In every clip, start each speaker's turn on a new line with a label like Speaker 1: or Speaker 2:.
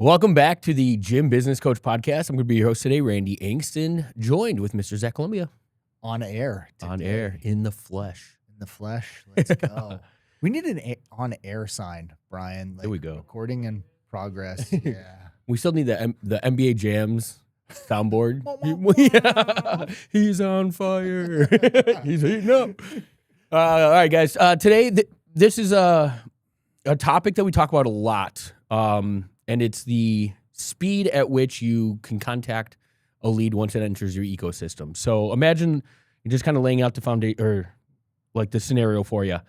Speaker 1: Welcome back to the Gym Business Coach Podcast. I'm going to be your host today, Randy Angston, joined with Mr. Zach Columbia.
Speaker 2: On air today.
Speaker 1: On air, in the flesh.
Speaker 2: In the flesh. Let's go. We need an on-air sign, Brian.
Speaker 1: There we go.
Speaker 2: Recording in progress. Yeah.
Speaker 1: We still need the NBA Jams soundboard. Yeah. He's on fire. He's heating up. All right, guys. Today, this is a topic that we talk about a lot, and it's the speed at which you can contact a lead once it enters your ecosystem. So imagine you're just kind of laying out the foundation, or like the scenario for you.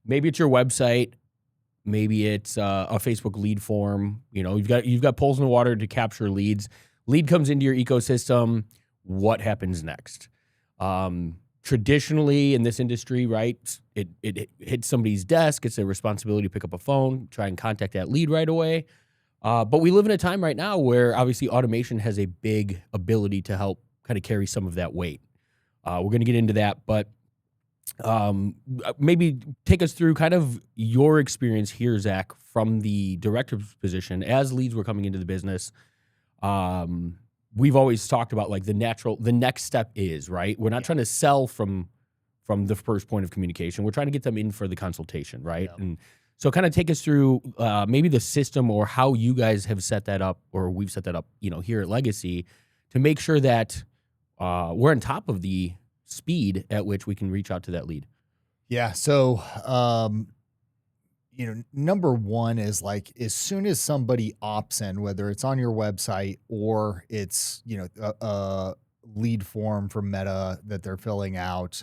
Speaker 1: Maybe it's your website. Maybe it's a Facebook lead form. You know, you've got poles in the water to capture leads. Lead comes into your ecosystem. What happens next? Traditionally in this industry, right, it hits somebody's desk. It's their responsibility to pick up a phone, try and contact that lead right away. But we live in a time right now where obviously automation has a big ability to help kind of carry some of that weight. We're going to get into that, but maybe take us through kind of your experience here, Zach, from the director's position as leads were coming into the business. We've always talked about like the next step is, right? We're not trying to sell from the first point of communication. We're trying to get them in for the consultation, right? Yeah. And so kind of take us through maybe the system or how you guys have set that up, or we've set that up, you know, here at Legacy to make sure that we're on top of the speed at which we can reach out to that lead.
Speaker 2: Yeah. So, number one is like, as soon as somebody opts in, whether it's on your website or it's, a lead form from Meta that they're filling out,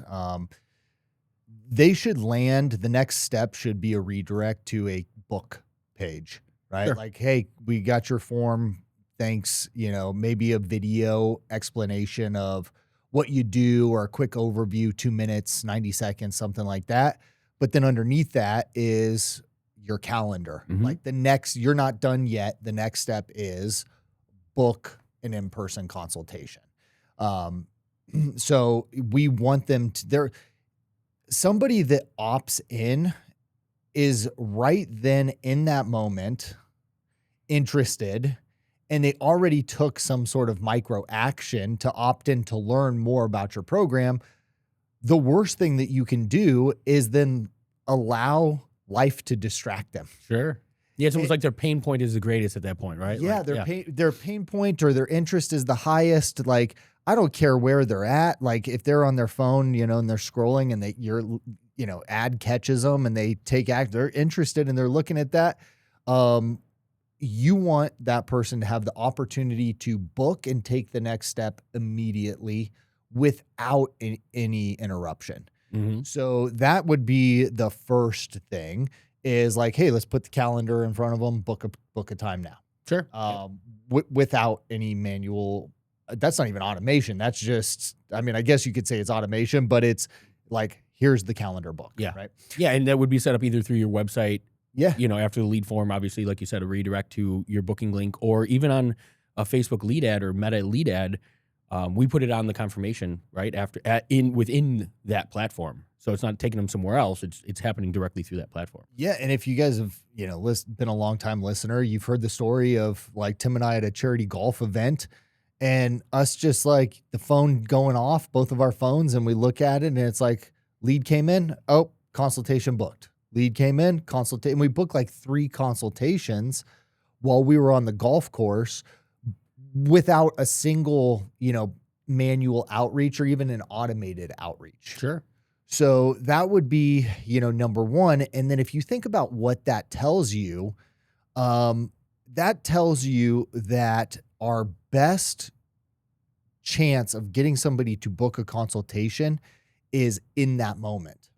Speaker 2: they should land. The next step should be a redirect to a book page, right?
Speaker 1: Sure.
Speaker 2: Like, hey, we got your form. Thanks. Maybe a video explanation of what you do or a quick overview, 2 minutes, 90 seconds, something like that. But then underneath that is your calendar.
Speaker 1: Mm-hmm.
Speaker 2: Like you're not done yet. The next step is book an in-person consultation. So we want them to, somebody that opts in is right then in that moment interested, and they already took some sort of micro action to opt in to learn more about your program. The worst thing that you can do is then allow life to distract them.
Speaker 1: Sure. Yeah, it's almost like their pain point is the greatest at that point, right?
Speaker 2: Yeah, their pain point or their interest is the highest. Like, I don't care where they're at. Like, if they're on their phone, and they're scrolling and your ad catches them and they take act, they're interested and they're looking at that. You want that person to have the opportunity to book and take the next step immediately without any interruption.
Speaker 1: Mm-hmm.
Speaker 2: So that would be the first thing is like, hey, let's put the calendar in front of them, book a time now.
Speaker 1: Sure.
Speaker 2: Without any manual. That's not even automation. That's just, I guess you could say it's automation, but it's like, here's the calendar book.
Speaker 1: Yeah.
Speaker 2: Right.
Speaker 1: Yeah. And that would be set up either through your website.
Speaker 2: Yeah.
Speaker 1: After the lead form, obviously, like you said, a redirect to your booking link, or even on a Facebook lead ad or Meta lead ad, we put it on the confirmation right within that platform. So it's not taking them somewhere else. It's happening directly through that platform.
Speaker 2: Yeah. And if you guys have, been a long time listener, you've heard the story of like Tim and I at a charity golf event and us just like the phone going off, both of our phones. And we look at it and it's like lead came in. Oh, consultation booked. Lead came in, consultation. We booked like 3 consultations while we were on the golf course without a single, manual outreach or even an automated outreach.
Speaker 1: Sure.
Speaker 2: So that would be, number one. And then if you think about what that tells you that our best chance of getting somebody to book a consultation is in that moment.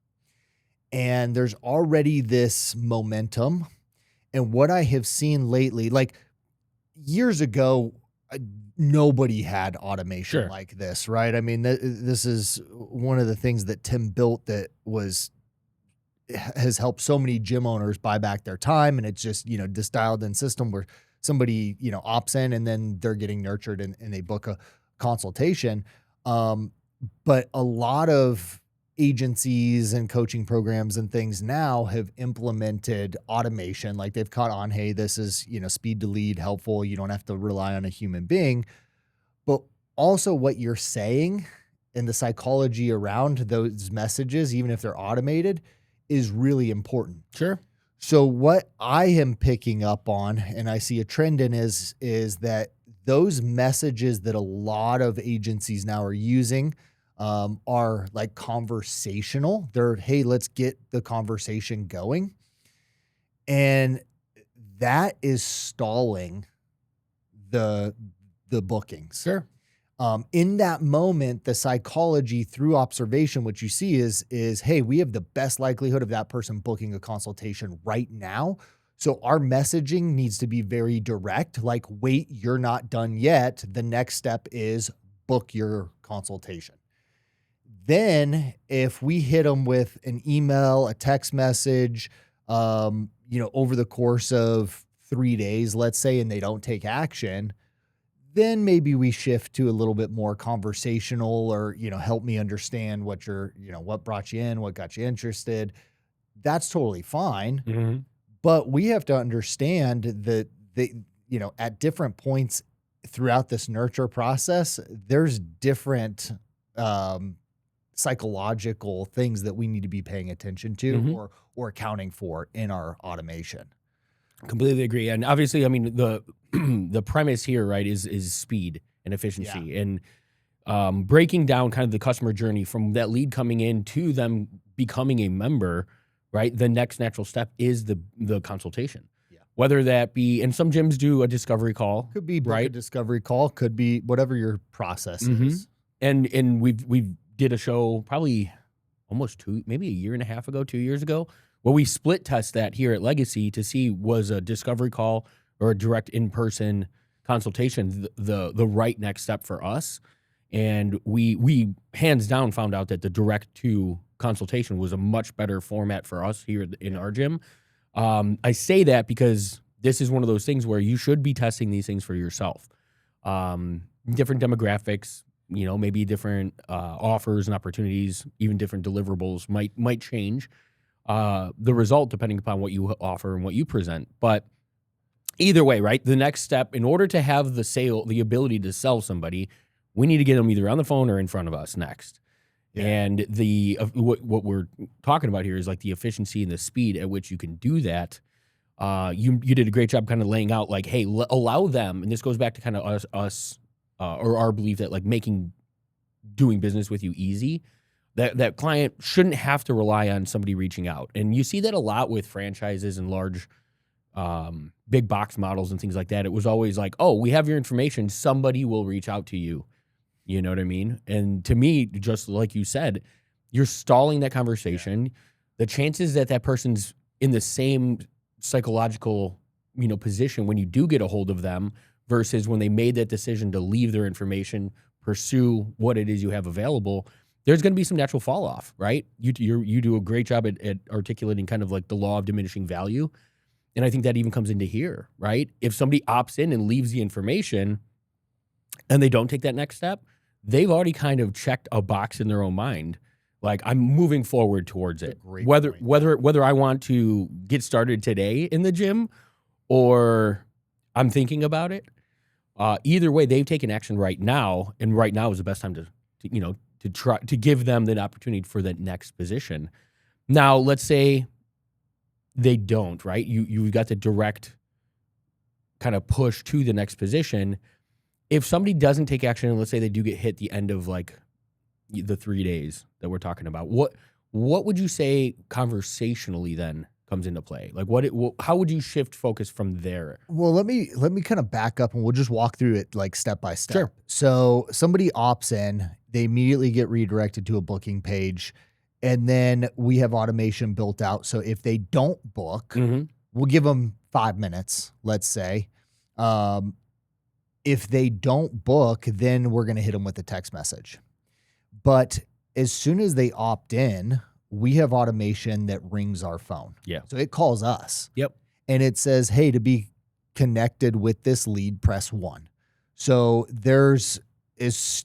Speaker 2: And there's already this momentum. And what I have seen lately, like years ago, nobody had automation like this, right? I mean, this is one of the things that Tim built that has helped so many gym owners buy back their time. And it's just, this dialed in system where somebody, opts in and then they're getting nurtured and they book a consultation. But a lot of agencies and coaching programs and things now have implemented automation. Like they've caught on, hey, this is, speed to lead, helpful. You don't have to rely on a human being. But also what you're saying and the psychology around those messages, even if they're automated, is really important.
Speaker 1: Sure.
Speaker 2: So what I am picking up on, and I see a trend in, is that those messages that a lot of agencies now are using are like conversational. They're, hey, let's get the conversation going. And that is stalling the bookings.
Speaker 1: Sure.
Speaker 2: In that moment, the psychology through observation, what you see is, hey, we have the best likelihood of that person booking a consultation right now. So our messaging needs to be very direct. Like, wait, you're not done yet. The next step is book your consultation. Then if we hit them with an email, a text message, over the course of 3 days, let's say, and they don't take action, then maybe we shift to a little bit more conversational, or, help me understand what what brought you in, what got you interested. That's totally fine.
Speaker 1: Mm-hmm.
Speaker 2: But we have to understand that at different points throughout this nurture process, there's different psychological things that we need to be paying attention to or accounting for in our automation.
Speaker 1: Completely agree. And obviously, I mean, the premise here, right, is speed and efficiency, and breaking down kind of the customer journey from that lead coming in to them becoming a member, right? The next natural step is the consultation. Yeah. Whether that be, and some gyms do a discovery call.
Speaker 2: Could be
Speaker 1: right?
Speaker 2: A discovery call, could be whatever your process is.
Speaker 1: And we've did a show probably almost maybe a year and a half ago, 2 years ago, where we split test that here at Legacy to see was a discovery call or a direct in-person consultation the right next step for us. And we hands down found out that the direct to consultation was a much better format for us here in our gym. I say that because this is one of those things where you should be testing these things for yourself. Different demographics, maybe different offers and opportunities, even different deliverables might change the result depending upon what you offer and what you present. But either way, right, the next step, in order to have the ability to sell somebody, we need to get them either on the phone or in front of us next. Yeah. And what we're talking about here is like the efficiency and the speed at which you can do that. You did a great job kind of laying out like, hey, allow them, and this goes back to kind of us or our belief that like doing business with you easy. That client shouldn't have to rely on somebody reaching out. And you see that a lot with franchises and large big box models and things like that. It was always like, oh, we have your information, somebody will reach out to you. You know what I mean? And to me, just like you said, you're stalling that conversation. Yeah. The chances that person's in the same psychological, position when you do get a hold of them versus when they made that decision to leave their information, pursue what it is you have available, there's going to be some natural fall off, right? You do a great job at articulating kind of like the law of diminishing value. And I think that even comes into here, right? If somebody opts in and leaves the information and they don't take that next step, they've already kind of checked a box in their own mind. Like, I'm moving forward towards it. Whether I want to get started today in the gym or I'm thinking about it, either way, they've taken action right now, and right now is the best time to try to give them that opportunity for that next position. Now, let's say they don't, right? You've got the direct kind of push to the next position. If somebody doesn't take action, and let's say they do get hit the end of like the 3 days that we're talking about, what would you say conversationally then comes into play? Like how would you shift focus from there?
Speaker 2: Well, let me kind of back up and we'll just walk through it like step by step.
Speaker 1: Sure.
Speaker 2: So somebody opts in, they immediately get redirected to a booking page, and then we have automation built out. So if they don't book, we'll give them 5 minutes, let's say. If they don't book, then we're going to hit them with a text message. But as soon as they opt in, we have automation that rings our phone.
Speaker 1: Yeah.
Speaker 2: So it calls us.
Speaker 1: Yep.
Speaker 2: And it says, hey, to be connected with this lead, press 1. So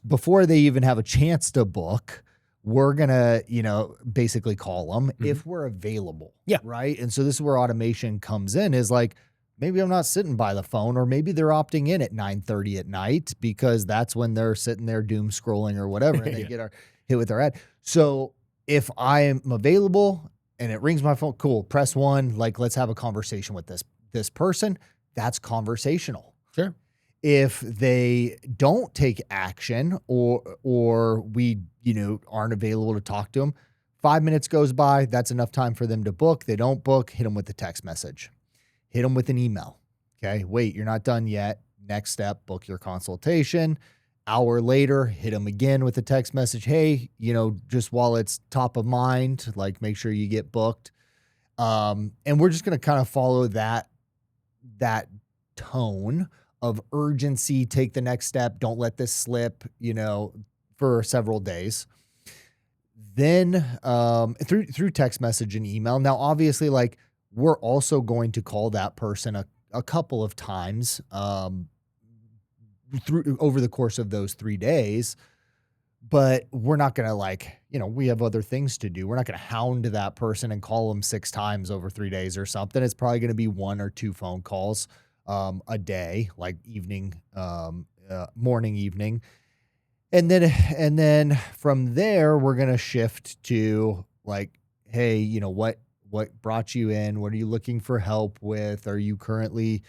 Speaker 2: before they even have a chance to book, we're going to, basically call them if we're available.
Speaker 1: Yeah.
Speaker 2: Right. And so this is where automation comes in, is like, maybe I'm not sitting by the phone, or maybe they're opting in at 9:30 at night because that's when they're sitting there doom scrolling or whatever, and they get hit with their ad. So if I am available and it rings my phone, cool, press 1, like, let's have a conversation with this person. That's conversational.
Speaker 1: Sure.
Speaker 2: If they don't take action, or we, aren't available to talk to them, 5 minutes goes by, that's enough time for them to book. They don't book, hit them with a text message. Hit them with an email. Okay. Wait, you're not done yet. Next step, book your consultation. Hour later, hit them again with a text message. Hey, just while it's top of mind, like, make sure you get booked. And we're just going to kind of follow that tone of urgency. Take the next step. Don't let this slip, for several days. Then through text message and email. Now, obviously, like, we're also going to call that person a couple of times over the course of those 3 days, but we're not going to, we have other things to do. We're not going to hound that person and call them 6 times over 3 days or something. It's probably going to be 1 or 2 phone calls a day, like evening, morning, evening. And then from there, we're going to shift to, like, hey, what brought you in? What are you looking for help with? Are you currently,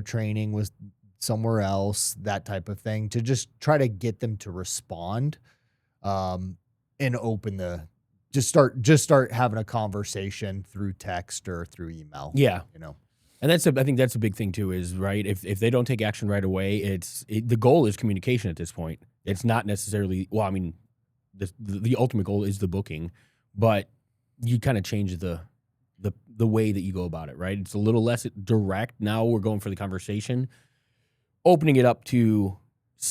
Speaker 2: training with somewhere else? That type of thing, to just try to get them to respond, and open just start having a conversation through text or through email.
Speaker 1: Yeah. And I think that's a big thing too, is, right, if they don't take action right away, the goal is communication at this point. It's not necessarily, well, I mean, the ultimate goal is the booking, but you kind of change the way that you go about it, right? It's a little less direct. Now we're going for the conversation, opening it up to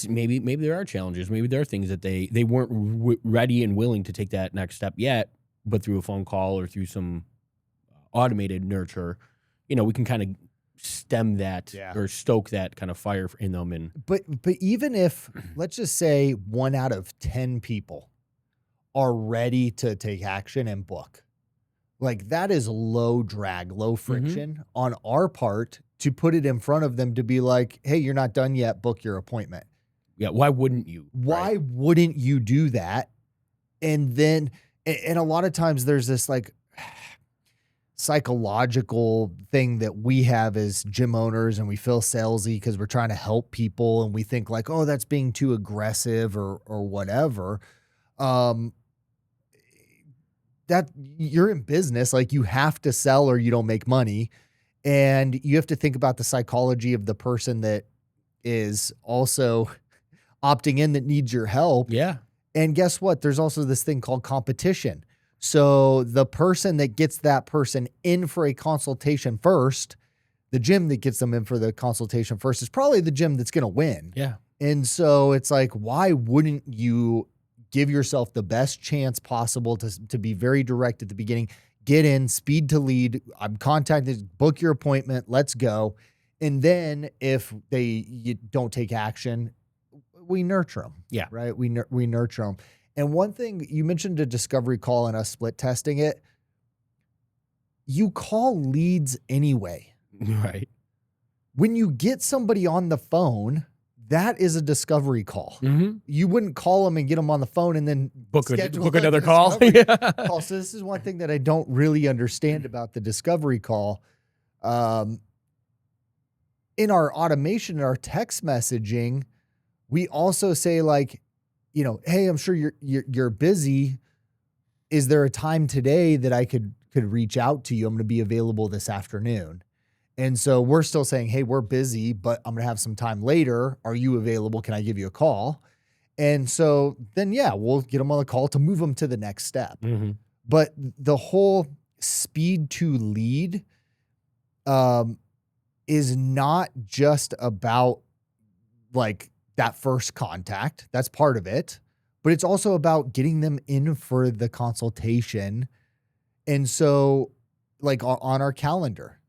Speaker 1: maybe there are challenges. Maybe there are things that they weren't ready and willing to take that next step yet, but through a phone call or through some automated nurture, we can kind of stem that or stoke that kind of fire in them. And
Speaker 2: but even if, let's just say, 1 out of 10 people are ready to take action and book, like, that is low drag, low friction on our part to put it in front of them, to be like, hey, you're not done yet, book your appointment.
Speaker 1: Yeah. Why wouldn't you?
Speaker 2: Why wouldn't you do that? And then, and a lot of times there's this, like, psychological thing that we have as gym owners, and we feel salesy because we're trying to help people, and we think, like, oh, that's being too aggressive or whatever. That you're in business, like, you have to sell or you don't make money. And you have to think about the psychology of the person that is also opting in, that needs your help.
Speaker 1: Yeah.
Speaker 2: And guess what? There's also this thing called competition. So the person that gets that person in for a consultation first, the gym that gets them in for the consultation first, is probably the gym that's going to win.
Speaker 1: Yeah.
Speaker 2: And so it's like, why wouldn't you give yourself the best chance possible to be very direct at the beginning? Get in, speed to lead. I'm contacted, book your appointment, let's go. And then if you don't take action, we nurture them.
Speaker 1: Yeah.
Speaker 2: Right. We nurture them. And one thing, you mentioned a discovery call and us split testing it. You call leads anyway.
Speaker 1: Right.
Speaker 2: When you get somebody on the phone, that is a discovery call. You wouldn't call them and get them on the phone and then
Speaker 1: book another call.
Speaker 2: call. So this is one thing that I don't really understand about the discovery call. In our automation, in our text messaging, we also say, like, hey, I'm sure you're busy. Is there a time today that I could reach out to you? I'm going to be available this afternoon. And so we're still saying, hey, we're busy, but I'm going to have some time later. Are you available? Can I give you a call? And so then, we'll get them on the call to move them to the next step. But the whole speed to lead is not just about, like, that first contact. That's part of it. But it's also about getting them in for the consultation. And so, like, on our calendar,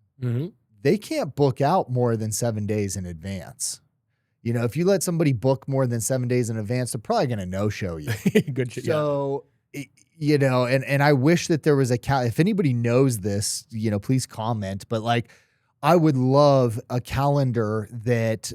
Speaker 2: they can't book out more than 7 days in advance. If you let somebody book more than 7 days in advance, they're probably going to no-show you.
Speaker 1: Good shit.
Speaker 2: So you know, and I wish that there was if anybody knows this, you know, please comment, but like, I would love a calendar that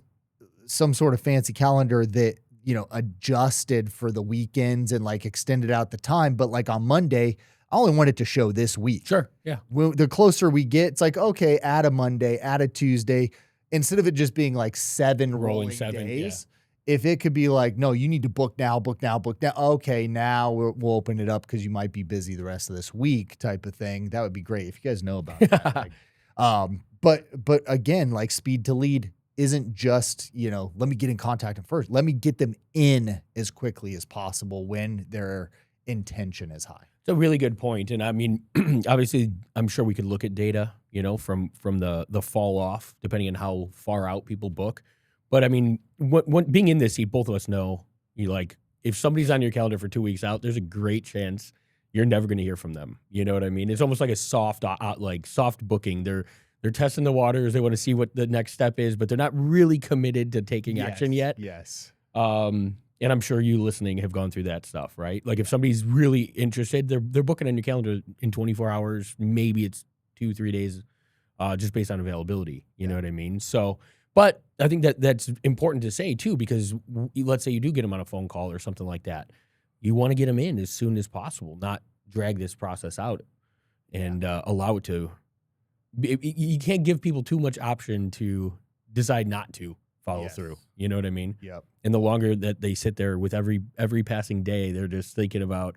Speaker 2: some sort of fancy calendar that, you know, adjusted for the weekends and like extended out the time. But like on Monday, I only want it to show this week.
Speaker 1: Sure. Yeah.
Speaker 2: The closer we get, it's like, okay, add a Monday, add a Tuesday, instead of it just being like seven rolling days. If it could be like, no, you need to book now, book now, book now. Okay, now we'll open it up because you might be busy the rest of this week, type of thing. That would be great if you guys know about that. Like, but again, like speed to lead isn't just, you know, let me get in contact with them first. Let me get them in as quickly as possible when their intention is high.
Speaker 1: It's a really good point. And I mean, obviously, I'm sure we could look at data, you know, from the fall off, depending on how far out people book. But I mean, being in this seat, both of us know, you like, if somebody's on your calendar for 2 weeks out, there's a great chance you're never going to hear from them. You know what I mean? It's almost like a soft booking. They're testing the waters. They want to see what the next step is, but they're not really committed to taking action yet.
Speaker 2: Yes.
Speaker 1: And I'm sure you listening have gone through that stuff, right? Like if somebody's really interested, they're booking on your calendar in 24 hours. Maybe it's 2-3 days, just based on availability. You know what I mean? So, but I think that's important to say too, because let's say you do get them on a phone call or something like that. You want to get them in as soon as possible, not drag this process out and allow it to. You can't give people too much option to decide not to follow through. You know what I mean?
Speaker 2: Yep.
Speaker 1: And the longer that they sit there with every passing day, they're just thinking about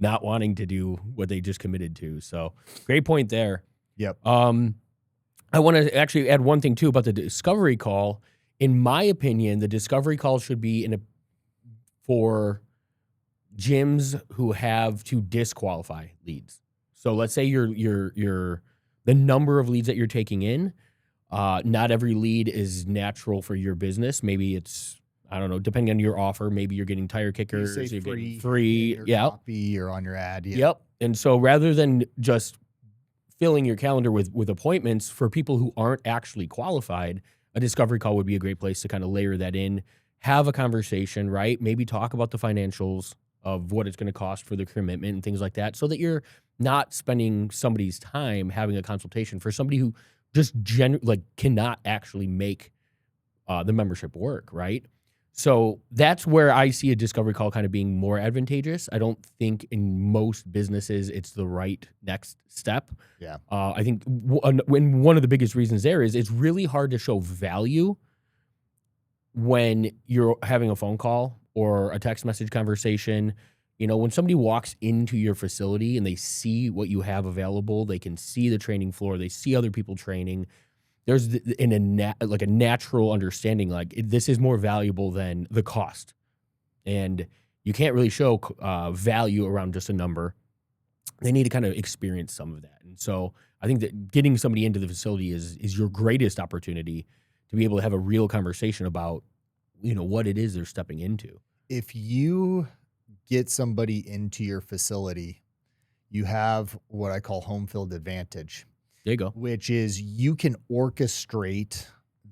Speaker 1: not wanting to do what they just committed to. So great point there.
Speaker 2: Yep.
Speaker 1: I want to actually add one thing too about the discovery call. In my opinion, the discovery call should be for gyms who have to disqualify leads. So let's say you're the number of leads that you're taking in. Not every lead is natural for your business. Maybe it's, I don't know, depending on your offer, maybe you're getting tire kickers, you're getting free,
Speaker 2: copy or on your ad. Yeah.
Speaker 1: Yep. And so rather than just filling your calendar with appointments for people who aren't actually qualified, a discovery call would be a great place to kind of layer that in, have a conversation, right? Maybe talk about the financials of what it's going to cost for the commitment and things like that, so that you're not spending somebody's time having a consultation for somebody who just cannot actually make the membership work, right? So that's where I see a discovery call kind of being more advantageous. I don't think in most businesses it's the right next step.
Speaker 2: Yeah.
Speaker 1: I think one of the biggest reasons there is it's really hard to show value when you're having a phone call or a text message conversation. You know, when somebody walks into your facility and they see what you have available, they can see the training floor, they see other people training. There's a natural understanding, like this is more valuable than the cost, and you can't really show value around just a number. They need to kind of experience some of that, and so I think that getting somebody into the facility is your greatest opportunity to be able to have a real conversation about, you know, what it is they're stepping into.
Speaker 2: If you get somebody into your facility, you have what I call home field advantage.
Speaker 1: There you go.
Speaker 2: Which is you can orchestrate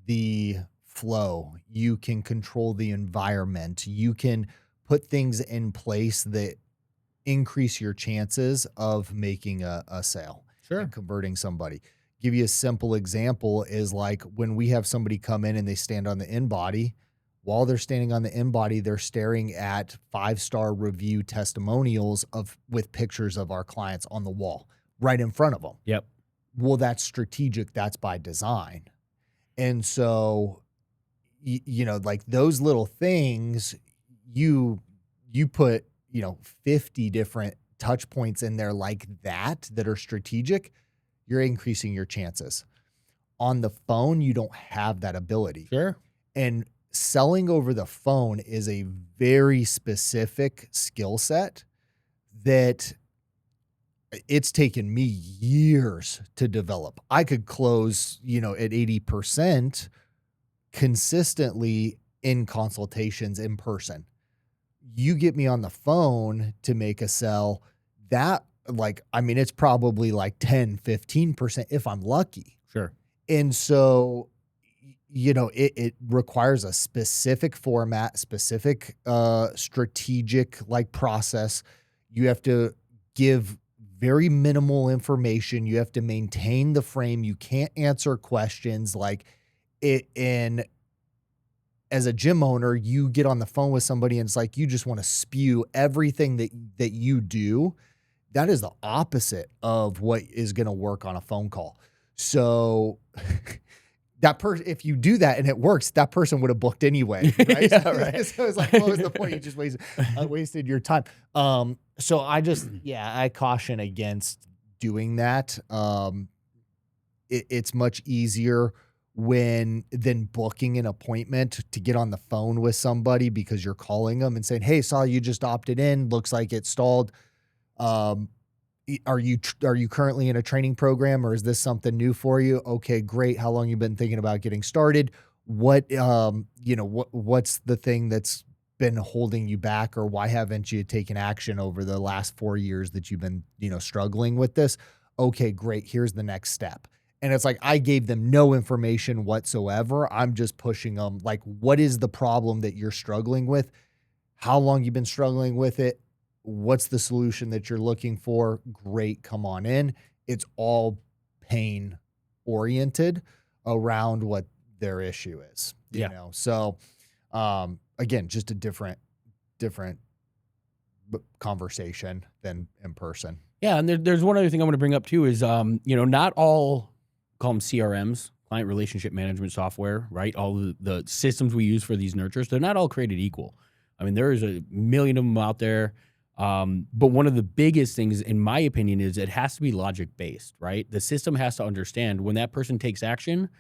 Speaker 2: the flow. You can control the environment. You can put things in place that increase your chances of making a sale.
Speaker 1: Sure.
Speaker 2: And converting somebody. Give you a simple example is like when we have somebody come in and they stand on the in-body. While they're standing on the in-body, they're staring at 5-star review testimonials with pictures of our clients on the wall right in front of them.
Speaker 1: Yep.
Speaker 2: Well, that's strategic. That's by design. And so, you know, like those little things, you put, 50 different touch points in there like that are strategic, you're increasing your chances. On the phone, you don't have that ability.
Speaker 1: Sure.
Speaker 2: And selling over the phone is a very specific skill set that it's taken me years to develop. I could close, at 80% consistently in consultations in person. You get me on the phone to make a sell, that it's probably like 10, 15% if I'm lucky.
Speaker 1: Sure.
Speaker 2: And so, it requires a specific format, specific strategic process. You have to give very minimal information. You have to maintain the frame. You can't answer questions like it in. As a gym owner, you get on the phone with somebody and it's like you just want to spew everything that you do. That is the opposite of what is going to work on a phone call. So that person, if you do that and it works, that person would have booked anyway, right?
Speaker 1: Yeah, right.
Speaker 2: So it's like, what was the point? You just wasted your time. So I just, I caution against doing that. It's much easier than booking an appointment to get on the phone with somebody because you're calling them and saying, "Hey, saw you just opted in. Looks like it stalled. Are you currently in a training program, or is this something new for you? Okay, great. How long you been thinking about getting started? What's the thing that's been holding you back, or why haven't you taken action over the last 4 years that you've been, struggling with this? Okay, great. Here's the next step." And it's like, I gave them no information whatsoever. I'm just pushing them. Like, what is the problem that you're struggling with? How long you've been struggling with it? What's the solution that you're looking for? Great. Come on in. It's all pain oriented around what their issue is, you know? So, again, just a different conversation than in person.
Speaker 1: Yeah. And there's one other thing I want to bring up too is, not all, call them CRMs, client relationship management software, right? All the systems we use for these nurtures, they're not all created equal. I mean, there is a million of them out there. But one of the biggest things, in my opinion, is it has to be logic-based, right? The system has to understand when that person takes action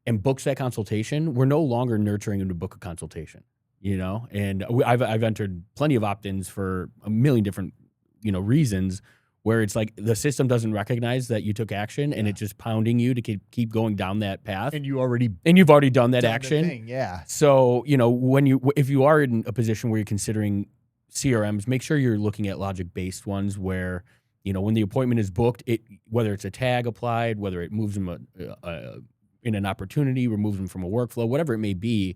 Speaker 1: and books that consultation, we're no longer nurturing them to book a consultation, And I've entered plenty of opt-ins for a million different, reasons, where it's like the system doesn't recognize that you took action and it's just pounding you to keep going down that path.
Speaker 2: And you've
Speaker 1: already done that action.
Speaker 2: Thing, yeah.
Speaker 1: So, if you are in a position where you're considering CRMs, make sure you're looking at logic-based ones where, when the appointment is booked, whether it's a tag applied, whether it moves them in an opportunity, removes them from a workflow, whatever it may be,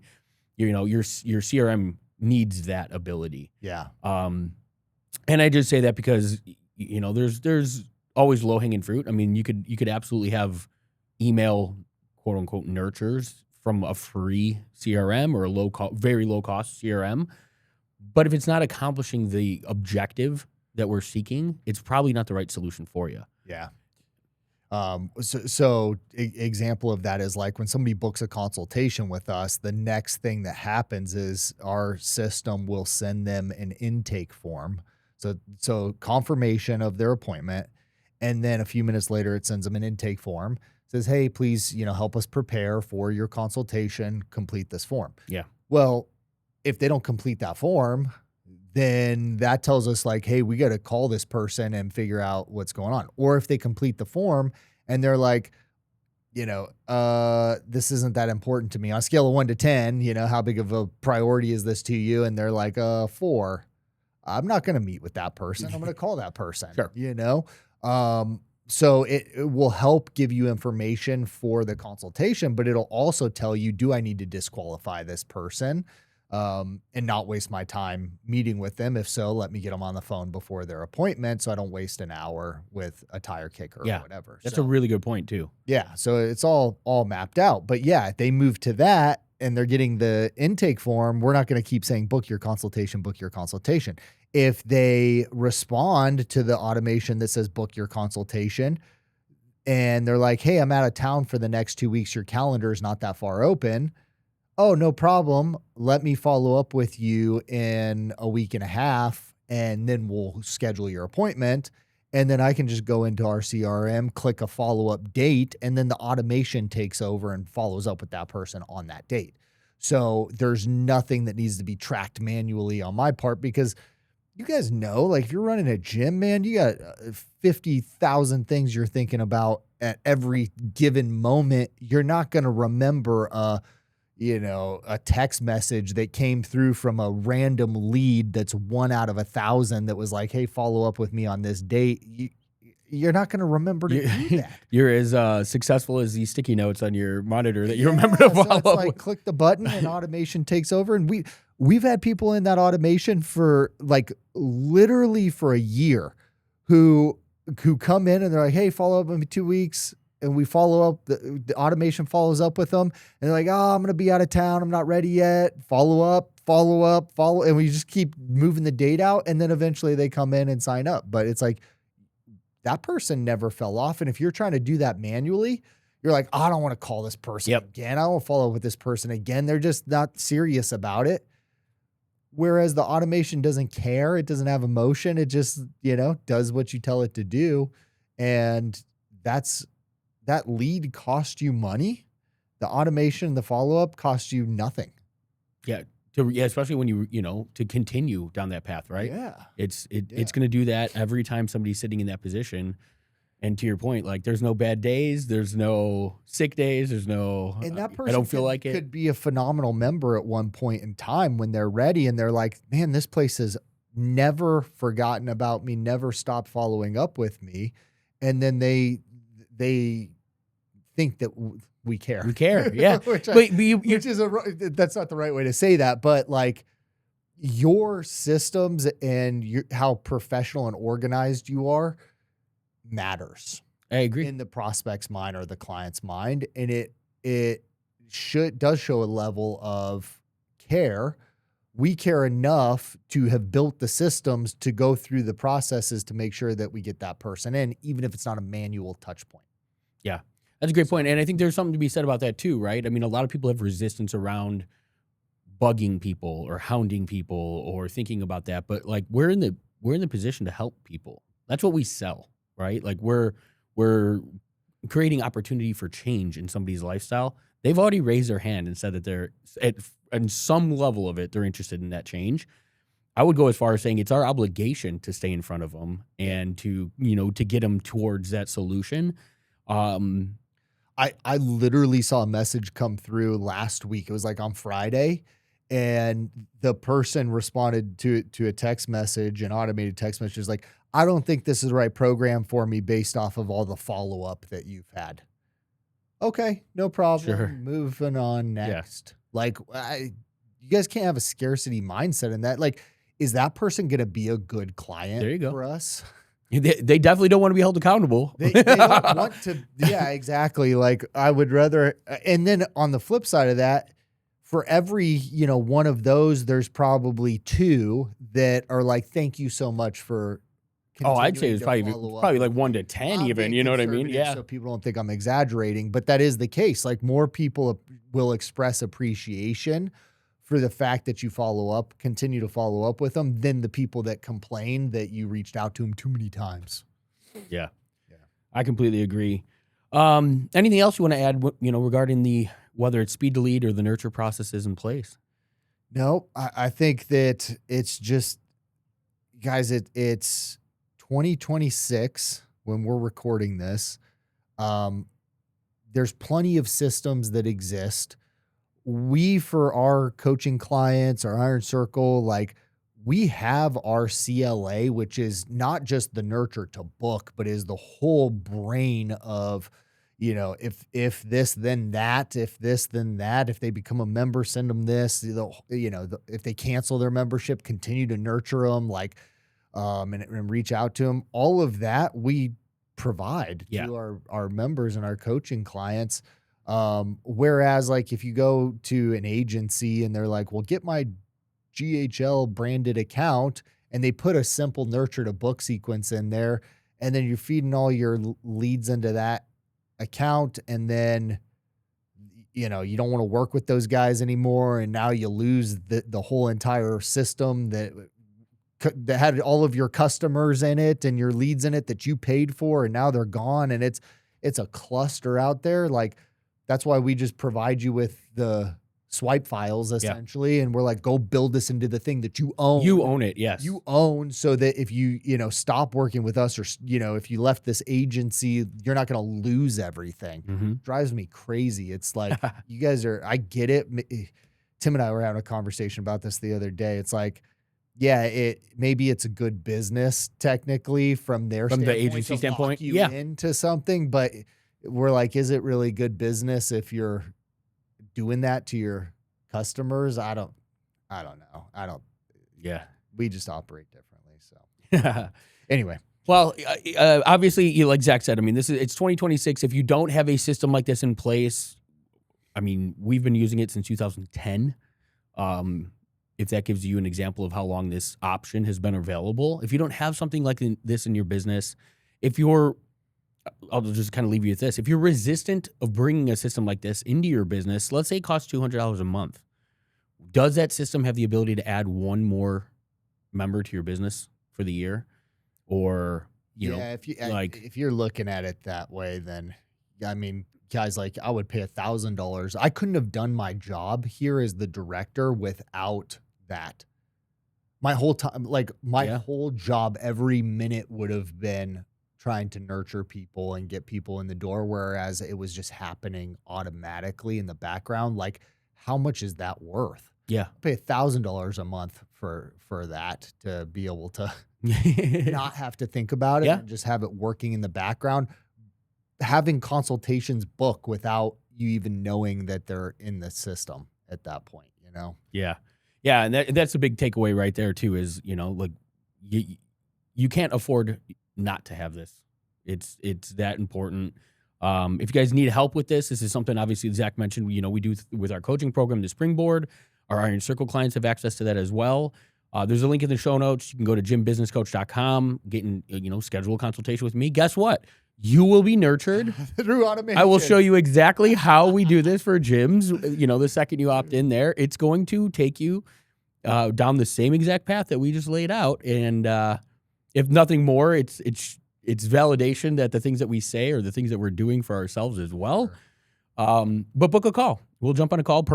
Speaker 1: your CRM needs that ability.
Speaker 2: Yeah.
Speaker 1: And I just say that because there's always low-hanging fruit. I mean, you could absolutely have email, quote unquote, nurtures from a free CRM or a very low cost CRM. But if it's not accomplishing the objective that we're seeking, it's probably not the right solution for you.
Speaker 2: Yeah. So example of that is like when somebody books a consultation with us, the next thing that happens is our system will send them an intake form. So confirmation of their appointment. And then a few minutes later, it sends them an intake form. It says, "Hey, please, help us prepare for your consultation. Complete this form."
Speaker 1: Yeah.
Speaker 2: Well, if they don't complete that form, then that tells us like, hey, we got to call this person and figure out what's going on. Or if they complete the form and they're like, this isn't that important to me. On a scale of 1 to 10, how big of a priority is this to you? And they're like, 4. I'm not going to meet with that person. I'm going to call that person,
Speaker 1: Sure.
Speaker 2: So it will help give you information for the consultation, but it'll also tell you, do I need to disqualify this person and not waste my time meeting with them? If so, let me get them on the phone before their appointment so I don't waste an hour with a tire kicker or whatever.
Speaker 1: That's a really good point too.
Speaker 2: Yeah. So it's all mapped out. But yeah, if they move to that and they're getting the intake form, we're not going to keep saying, book your consultation, book your consultation. If they respond to the automation that says book your consultation and they're like, "Hey, I'm out of town for the next 2 weeks. Your calendar is not that far open." "Oh, no problem. Let me follow up with you in a week and a half and then we'll schedule your appointment." And then I can just go into our CRM, click a follow-up date, and then the automation takes over and follows up with that person on that date. So there's nothing that needs to be tracked manually on my part because you guys know, like if you're running a gym, man, you got 50,000 things you're thinking about at every given moment. You're not going to remember a text message that came through from a random lead that's 1 out of 1,000 that was like, "Hey, follow up with me on this date." You're not going to remember to do that.
Speaker 1: You're as successful as these sticky notes on your monitor that you remember to follow
Speaker 2: up. Like click the button and automation takes over. And We've had people in that automation for like literally for a year who come in and they're like, hey, follow up in 2 weeks. And we follow up, the automation follows up with them. And they're like, oh, I'm going to be out of town. I'm not ready yet. Follow up. And we just keep moving the date out. And then eventually they come in and sign up. But it's like that person never fell off. And if you're trying to do that manually, you're like, oh, I don't want to call this person again. I don't want to follow up with this person again. They're just not serious about it. Whereas the automation doesn't care. It doesn't have emotion. It just, does what you tell it to do. And that lead cost you money. The automation, the follow-up cost you nothing.
Speaker 1: Yeah. Especially when to continue down that path, right?
Speaker 2: Yeah.
Speaker 1: It's going to do that every time somebody's sitting in that position. And to your point, like there's no bad days, there's no sick days, there's no,
Speaker 2: and that person
Speaker 1: I don't feel like it
Speaker 2: could be a phenomenal member at one point in time when they're ready and they're like, man, this place has never forgotten about me, never stopped following up with me. And then they think that we care.
Speaker 1: We care, yeah.
Speaker 2: Which is that's not the right way to say that, but like your systems and how professional and organized you are matters.
Speaker 1: I agree.
Speaker 2: In the prospect's mind or the client's mind, and it does show a level of care. We care enough to have built the systems to go through the processes to make sure that we get that person in, even if it's not a manual touch point.
Speaker 1: Yeah. That's a great point. And I think there's something to be said about that too, right? I mean, a lot of people have resistance around bugging people or hounding people or thinking about that, but like we're in the position to help people. That's what we sell, right? Like we're creating opportunity for change in somebody's lifestyle. They've already raised their hand and said that they're at some level of it, they're interested in that change. I would go as far as saying it's our obligation to stay in front of them and to get them towards that solution.
Speaker 2: I literally saw a message come through last week. It was like on Friday, and the person responded to a text message, an automated text message, like, I don't think this is the right program for me based off of all the follow-up that you've had. Okay, no problem.
Speaker 1: Sure.
Speaker 2: Moving on next. Yeah. Like, you guys can't have a scarcity mindset in that. Like, is that person going to be a good client
Speaker 1: there you go.
Speaker 2: for us?
Speaker 1: They definitely don't want to be held accountable.
Speaker 2: They don't want to. Yeah, exactly. Like I would rather. And then on the flip side of that, for every, one of those, there's probably two that are like, thank you so much for.
Speaker 1: I'd say it's probably like 1 to 10 even, you know what I mean? Yeah.
Speaker 2: So people don't think I'm exaggerating, but that is the case. Like more people will express appreciation for the fact that you continue to follow up with them than the people that complain that you reached out to them too many times.
Speaker 1: Yeah. I completely agree. Anything else you want to add, regarding whether it's speed to lead or the nurture processes in place?
Speaker 2: No, I think that it's just, guys, it's 2026 when we're recording this. There's plenty of systems that exist. We, for our coaching clients, our Iron Circle, like we have our CLA, which is not just the nurture to book, but is the whole brain of, if this, then that, if this, then that, if they become a member, send them this, if they cancel their membership, continue to nurture them, like, and reach out to them. All of that we provide to our members and our coaching clients. Whereas like if you go to an agency and they're like, well, get my GHL branded account, and they put a simple nurture to book sequence in there, and then you're feeding all your leads into that account, and then you don't want to work with those guys anymore, and now you lose the whole entire system that had all of your customers in it and your leads in it that you paid for, and now they're gone, and it's a cluster out there. Like that's why we just provide you with the swipe files essentially. And we're like, go build this into the thing that you own.
Speaker 1: You own it. Yes.
Speaker 2: You own, so that if you stop working with us, or, if you left this agency, you're not going to lose everything.
Speaker 1: Mm-hmm.
Speaker 2: Drives me crazy. It's like, you guys I get it. Tim and I were having a conversation about this the other day. It's like, yeah, maybe it's a good business technically from the agency standpoint, into something, but we're like, is it really good business if you're doing that to your customers? I don't I don't know. I don't.
Speaker 1: Yeah.
Speaker 2: We just operate differently. So anyway,
Speaker 1: Well, obviously, like Zach said, I mean, it's 2026. If you don't have a system like this in place, I mean, we've been using it since 2010. If that gives you an example of how long this option has been available, if you don't have something like this in your business, I'll just kind of leave you with this. If you're resistant of bringing a system like this into your business, let's say it costs $200 a month. Does that system have the ability to add one more member to your business for the year? Or,
Speaker 2: if you're looking at it that way, then I mean, guys, like I would pay $1,000. I couldn't have done my job here as the director without that. My whole time, like my whole job, every minute would have been trying to nurture people and get people in the door, whereas it was just happening automatically in the background. Like, how much is that worth?
Speaker 1: Yeah.
Speaker 2: I pay $1,000 a month for that to be able to not have to think about it and just have it working in the background. Having consultations book without you even knowing that they're in the system at that point, you know?
Speaker 1: Yeah. Yeah. And that's a big takeaway right there too, is, like you can't afford not to have this. It's that important. If you guys need help with this is something obviously Zach mentioned, we do with our coaching program, the Springboard. Our Iron Circle clients have access to that as well. There's a link in the show notes. You can go to jimbusinesscoach.com, schedule a consultation with me. Guess what? You will be nurtured
Speaker 2: through automation.
Speaker 1: I will show you exactly how we do this for gyms. The second you opt in there, it's going to take you down the same exact path that we just laid out. And if nothing more, it's validation that the things that we say are the things that we're doing for ourselves as well. But book a call. We'll jump on a call.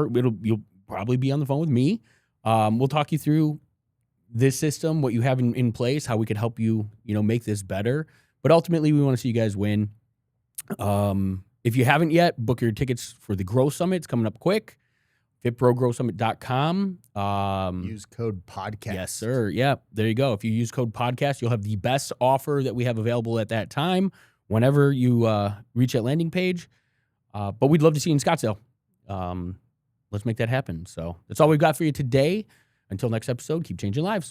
Speaker 1: You'll probably be on the phone with me. We'll talk you through this system, what you have in place, how we could help you, make this better. But ultimately, we want to see you guys win. If you haven't yet, book your tickets for the Grow Summit. It's coming up quick. FitBroGrowSummit.com.
Speaker 2: Use code podcast.
Speaker 1: Yes, sir. Yeah, there you go. If you use code podcast, you'll have the best offer that we have available at that time whenever you reach that landing page. But we'd love to see you in Scottsdale. Let's make that happen. So that's all we've got for you today. Until next episode, keep changing lives.